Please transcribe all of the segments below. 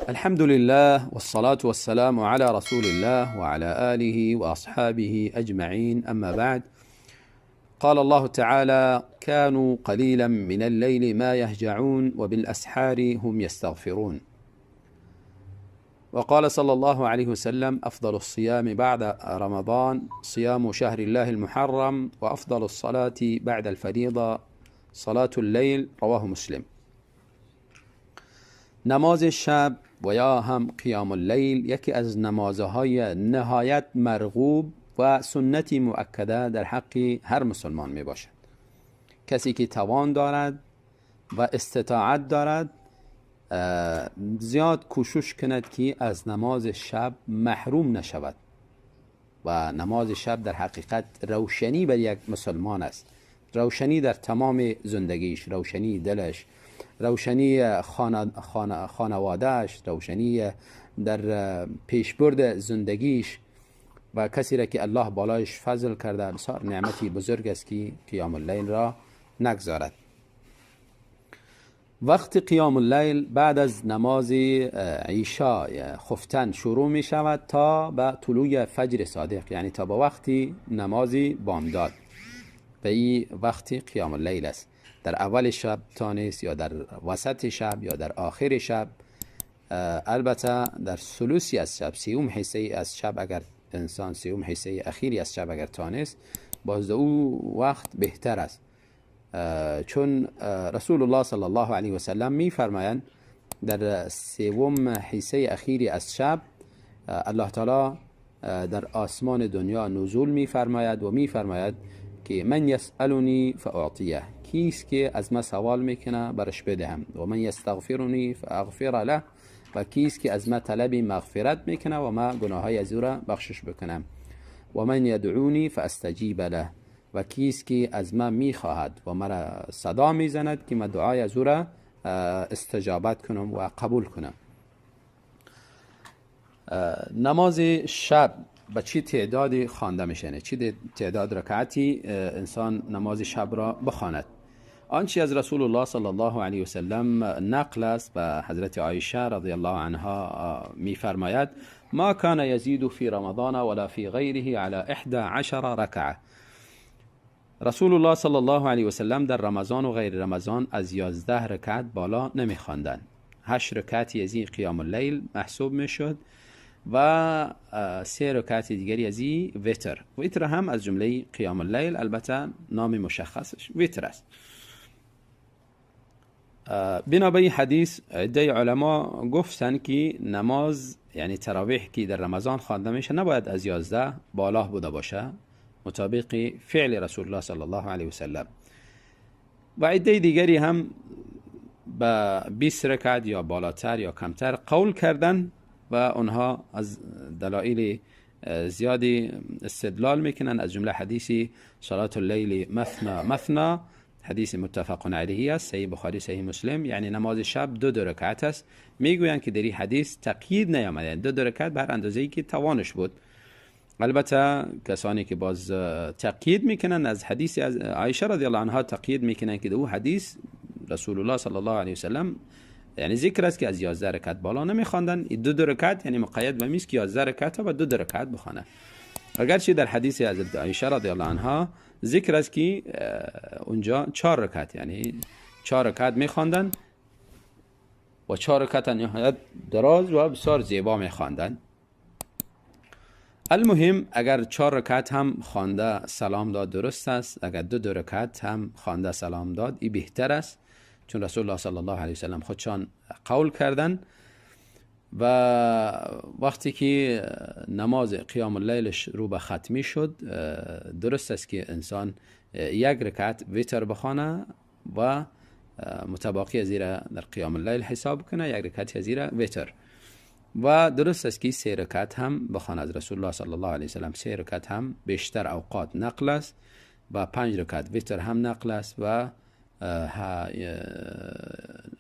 الحمد لله والصلاة والسلام على رسول الله وعلى آله وأصحابه أجمعين، أما بعد. قال الله تعالى: كانوا قليلا من الليل ما يهجعون وبالأسحار هم يستغفرون. وقال صلى الله عليه وسلم: أفضل الصيام بعد رمضان صيام شهر الله المحرم، وأفضل الصلاة بعد الفريضة صلاة الليل. رواه مسلم. نماز شب و یا هم قیام اللیل یکی از نمازهای نهایت مرغوب و سنتی مؤکده در حق هر مسلمان می باشد. کسی که توان دارد و استطاعت دارد زیاد کوشش کند که از نماز شب محروم نشود. و نماز شب در حقیقت روشنی بر یک مسلمان است، روشنی در تمام زندگیش، روشنی دلش، روشنی خانوادهش، روشنی در پیشبرد زندگیش. و کسی را که الله بالایش فضل کرده بسیار نعمتی بزرگ است که قیام اللیل را نگذارد. وقت قیام اللیل بعد از نماز عشاء خفتن شروع می شود تا به طلوع فجر صادق، یعنی تا به وقتی نماز بامداد. و این وقت قیام اللیل است. در اول شب تا نیست، یا در وسط شب، یا در آخر شب. البته در ثلثی از شب، سیوم حصه از شب، اگر انسان سیوم حصه اخیری از شب اگر تا نیست، باز او وقت بهتر است. چون رسول الله صلی الله علیه و سلم می فرمایند در سوم حصه اخیری از شب الله تعالی در آسمان دنیا نزول می فرماید و می فرماید که من یسألنی فاعطیه، کیست که از ما سوال میکنه برش بدهم، و من یستغفرنی فاغفر له، و کیست که از ما طلب مغفرت میکنه و ما گناههای از او را بخشش بکنم، و من یدعونی فاستجیب له، و کیست که از ما میخواهد و مرا صدا میزند که ما دعای از او را استجابت کنم و قبول کنم. نماز شب به چی تعدادی خوانده میشه؟ چی تعداد رکعتی انسان نماز شب را بخواند؟ آنچه از رسول الله صلی الله علیه و سلم نقل است و حضرت عایشه رضی الله عنها میفرماید: ما کان یزید فی رمضان ولا فی غیره علی 11 رکعه. رسول الله صلی الله علیه و سلم در رمضان و غیر رمضان از 11 رکعت بالا نمیخواندند. 8 رکعتی از این قیام اللیل محسوب میشد و 3 رکعت دیگری از این وتر. وتر هم از جمله قیام اللیل، البته نام مشخصش وتر است. بنابراین حدیث عده علما گفتن که نماز یعنی تراویح که در رمضان خوانده میشه نباید از 11 بالا بوده باشه، مطابق فعل رسول الله صلی الله علیه و سلم. و عده دیگری هم به 20 رکعت یا بالاتر یا کمتر قول کردن و اونها از دلایل زیادی استدلال میکنن، از جمله حدیث صلات اللیل مثنا مثنا، حدیث متفق علیه است، صحیح بخاری صحیح مسلم، یعنی نماز شب 2 رکعت است. میگویند که در این حدیث تقیید نیامده، 2 رکعت بر اندازه‌ای که توانش بود. البته کسانی که باز تقیید میکنن از حدیث از عایشه رضی الله عنها تقیید میکنن که دو حدیث رسول الله صلی الله علیه و سلم یعنی ذکر است که از 11 رکعت بالا نمیخواندن. 2 رکعت یعنی مقید به میست که 11 رکعت و 2 رکعت بخونه. اگرچه در حدیث از عایشه رضی الله عنها ذکر است که اونجا 4 رکعت یعنی 4 رکعت میخواندن و 4 رکعت نهایت دراز و بسیار زیبا میخواندن. المهم اگر 4 رکعت هم خوانده سلام داد درست است، اگر 2 رکعت هم خوانده سلام داد این بهتر است، چون رسول الله صلی الله علیه و سلم خودشان قول کردن. و وقتی که نماز قیام اللیلش رو به ختمی شد درست است که انسان 1 رکعت وتر بخوانه و متباقی از زیر در قیام اللیل حساب کنه، 1 رکعت از زیر وتر. و درست است که 3 رکعت هم بخوانه. از رسول الله صلی الله علیه و سلم 3 رکعت هم بیشتر اوقات نقل است و 5 رکعت وتر هم نقل است و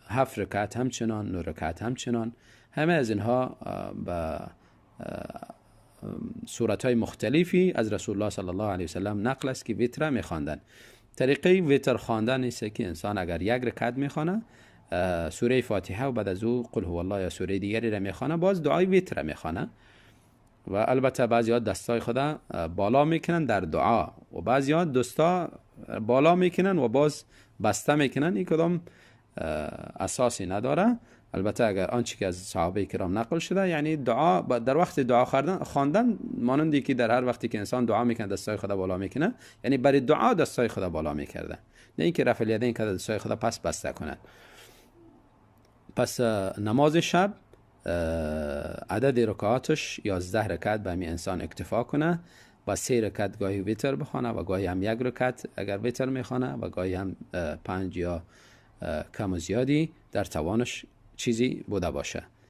7 رکعت همچنان، 9 رکعت همچنان. همه از اینها به صورتهای مختلفی از رسول الله صلی الله علیه و سلم نقل است که وتر می‌خواندن. طریقه وتر خواندن است که انسان اگر 1 رکعت می‌خوانه سوره فاتحه و بعد از او قل هو الله یا سوره دیگری را میخوانه، باز دعای وتر را میخوانه. و البته بعضی‌ها دستای خدا بالا میکنن در دعا و بعضی‌ها دستا بالا میکنن و باز بسته میکنن. این کدام اساسی نداره. البته اگر آنچه که از صحابه کرام نقل شده، یعنی دعا در وقت دعا خواندن مانندی که در هر وقتی که انسان دعا میکنه دستای خدا بالا میکنه، یعنی برای دعا دستای خدا بالا میکرده، نه اینکه رفع الیدین که دستای خدا پس بسته کنن. پس نماز شب عدد رکعاتش 11 رکعت به همین انسان اکتفا کنه و 3 رکعت گاهی ویتر بخونه و گاهی هم 1 رکعت اگر ویتر میخونه و گاهی هم 5 یا کم و زیادی در توانش چیزی بوده باشه.